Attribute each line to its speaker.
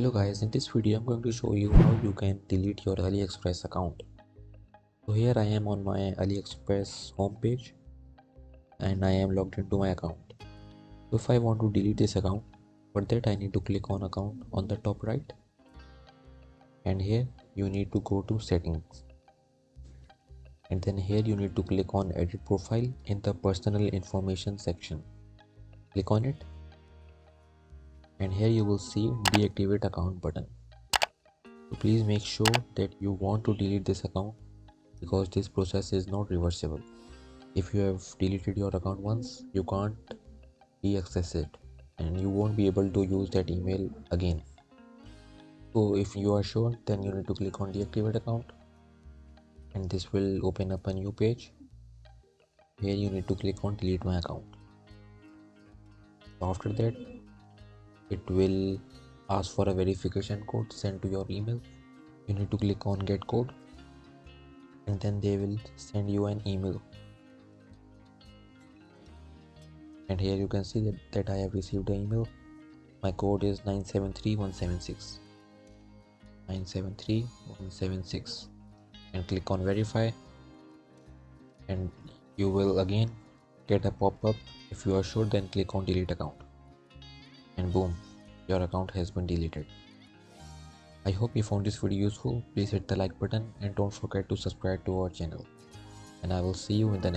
Speaker 1: Hello guys, in this video I'm going to show you how you can delete your AliExpress account. So here I am on my AliExpress homepage and I am logged into my account. So if I want to delete this account, for that I need to click on account on the top right, and here you need to go to settings, and then here you need to click on edit profile in the personal information section. Click on it and here you will see deactivate account button. So please make sure that you want to delete this account because this process is not reversible. If you have deleted your account once, you can't re-access it and you won't be able to use that email again. So if you are sure, then you need to click on deactivate account and this will open up a new page. Here you need to click on delete my account. So after that, it will ask for a verification code sent to your email. You need to click on get code and then they will send you an email. And here you can see that I have received an email. My code is 973176. 973176, and click on verify and you will again get a pop-up. If you are sure, then click on delete account and boom, your account has been deleted. I hope you found this video useful. Please hit the like button and don't forget to subscribe to our channel, and I will see you in the next